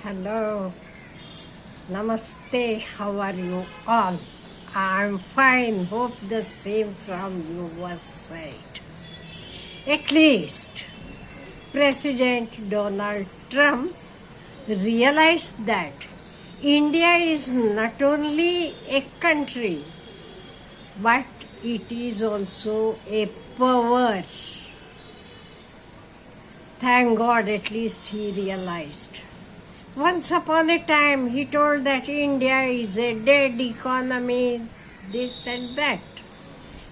Hello, Namaste, how are you all? I'm fine, hope the same from your side. At least President Donald Trump realized that India is not only a country, but it is also a power. Thank God, at least he realized. Once upon a time, he told that India is a dead economy, this and that.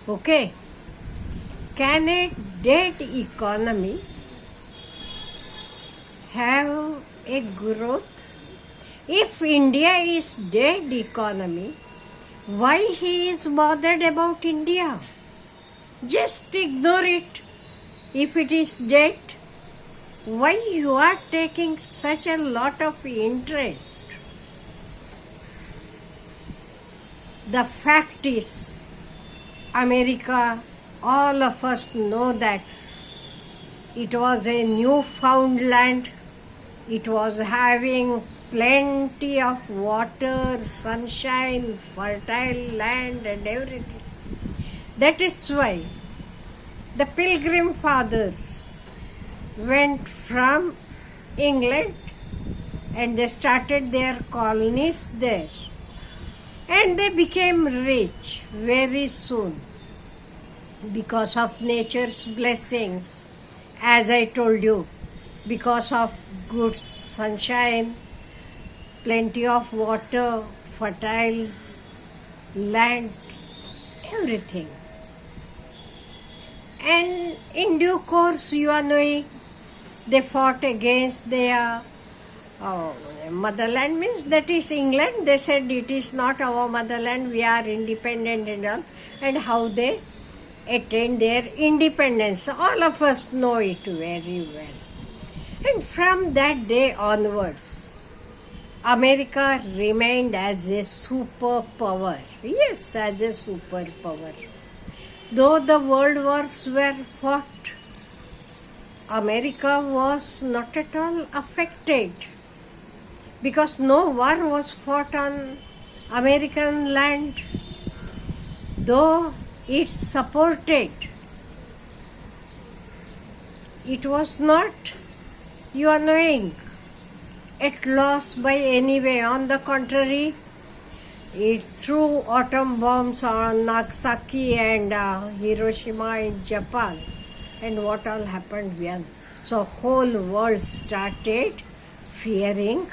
Okay, can a dead economy have a growth? If India is dead economy, why he is bothered about India? Just ignore it. If it is dead, why you are taking such a lot of interest? The fact is, America, all of us know that it was a Newfoundland. It was having plenty of water, sunshine, fertile land and everything. That is why the Pilgrim Fathers went from England and they started their colonies there. And they became rich very soon because of nature's blessings, as I told you, because of good sunshine, plenty of water, fertile land, everything. And in due course, you are knowing, they fought against their motherland, means that is England. They said it is not our motherland, we are independent and all, and how they attained their independence. All of us know it very well. And from that day onwards, America remained as a superpower. Yes, as a superpower. Though the world wars were fought, America was not at all affected because no war was fought on American land. Though it supported, it was not, you are knowing, at loss by any way. On the contrary, it threw atom bombs on Nagasaki and Hiroshima in Japan. And what all happened then? So whole world started fearing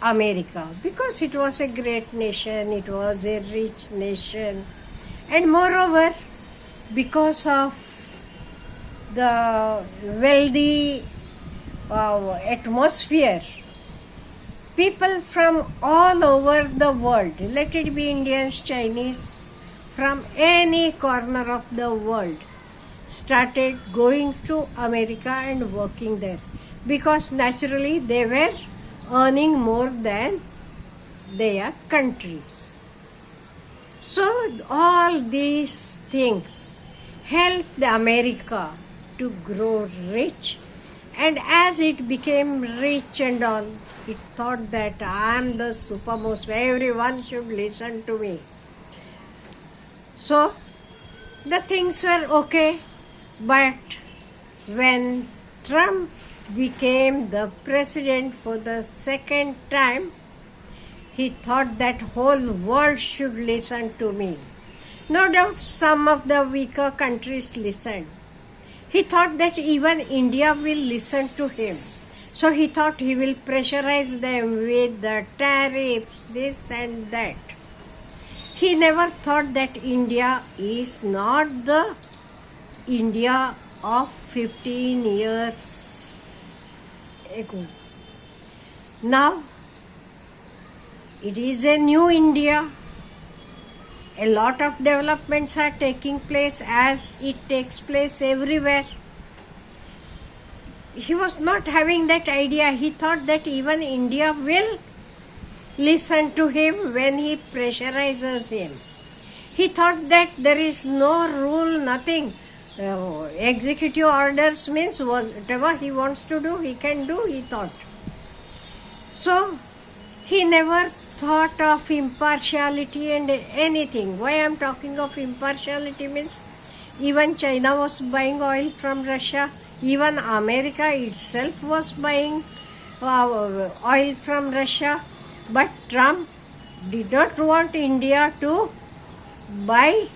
America because it was a great nation, it was a rich nation, and moreover, because of the wealthy atmosphere, people from all over the world, let it be Indians, Chinese, from any corner of the world, started going to America and working there because naturally they were earning more than their country. So all these things helped America to grow rich, and as it became rich and all, it thought that I am the supermost, everyone should listen to me. So the things were okay. But when Trump became the president for the second time, he thought that whole world should listen to me. No doubt some of the weaker countries listened. He thought that even India will listen to him. So he thought he will pressurize them with the tariffs, this and that. He never thought that India is not the India of 15 years ago. Now, it is a new India. A lot of developments are taking place as it takes place everywhere. He was not having that idea. He thought that even India will listen to him when he pressurizes him. He thought that there is no rule, nothing. Executive orders means whatever he wants to do, he can do, he thought. So he never thought of impartiality and anything. Why I am talking of impartiality means even China was buying oil from Russia, even America itself was buying oil from Russia, but Trump did not want India to buy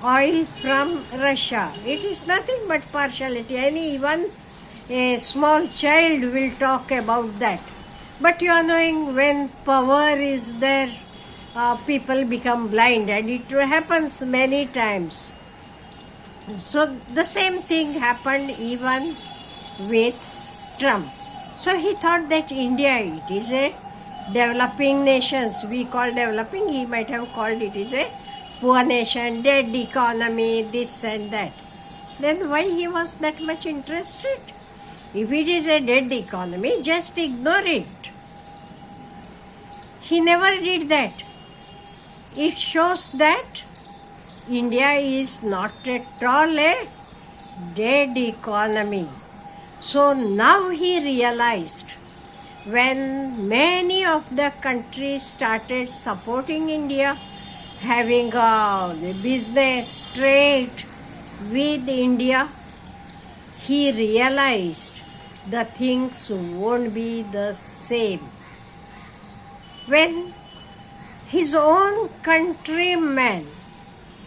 oil from Russia. It is nothing but partiality. Even a small child will talk about that. But you are knowing when power is there, people become blind, and it happens many times. So the same thing happened even with Trump. So he thought that India, it is a developing nations, we call developing, he might have called it is a poor nation, dead economy, this and that. Then why he was that much interested? If it is a dead economy, just ignore it. He never did that. It shows that India is not at all a dead economy. So now he realized, when many of the countries started supporting India, having a business, trade with India, he realized the things won't be the same. When his own countrymen,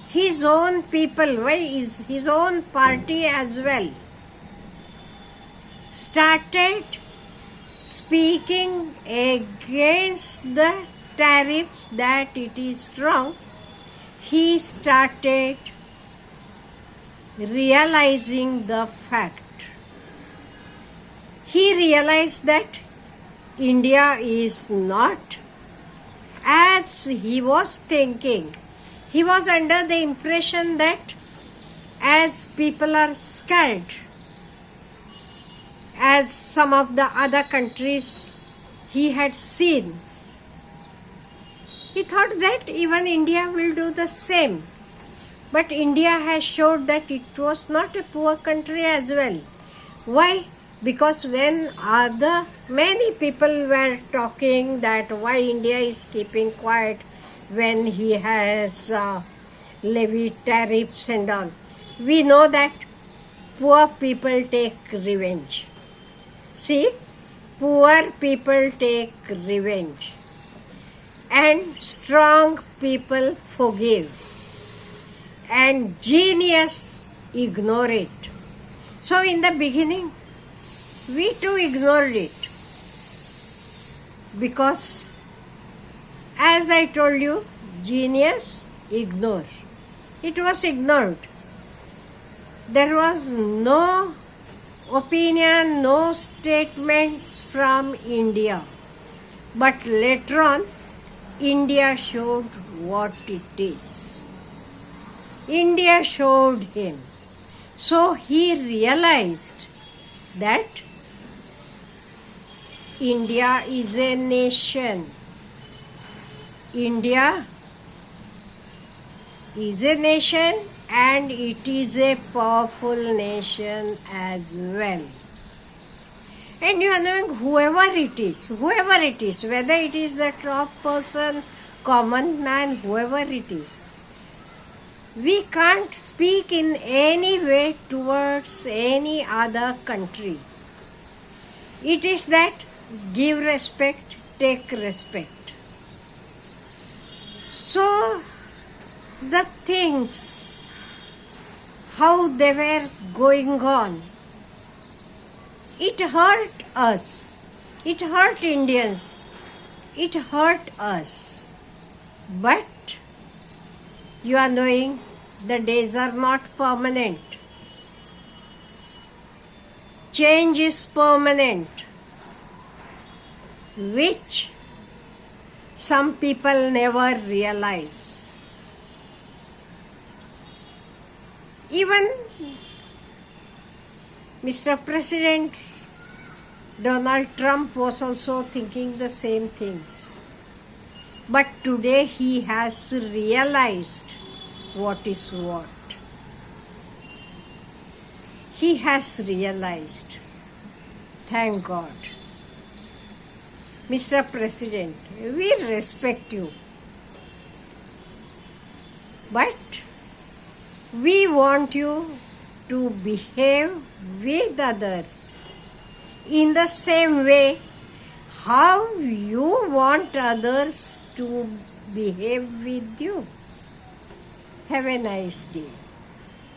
his own people, why is his own party as well, started speaking against the tariffs, that it is wrong, he started realizing the fact. He realized that India is not as he was thinking. He was under the impression that as people are scared, as some of the other countries he had seen, he thought that even India will do the same. But India has showed that it was not a poor country as well. Why? Because when many people were talking that why India is keeping quiet when he has levied tariffs and all, we know that poor people take revenge. See, poor people take revenge and strong people forgive, and genius ignore it. So in the beginning, we too ignored it, because as I told you, genius ignore. It was ignored. There was no opinion, no statements from India. But later on, India showed what it is. India showed him. So he realized that India is a nation. India is a nation, and it is a powerful nation as well. And you are knowing whoever it is, whether it is the top person, common man, whoever it is, we can't speak in any way towards any other country. It is that give respect, take respect. So the things, how they were going on, it hurt us. It hurt Indians. It hurt us. But you are knowing the days are not permanent. Change is permanent, which some people never realize. Even Mr. President Donald Trump was also thinking the same things. But today he has realized what is what. He has realized. Thank God. Mr. President, we respect you. But we want you to behave with others in the same way how you want others to behave with you. Have a nice day.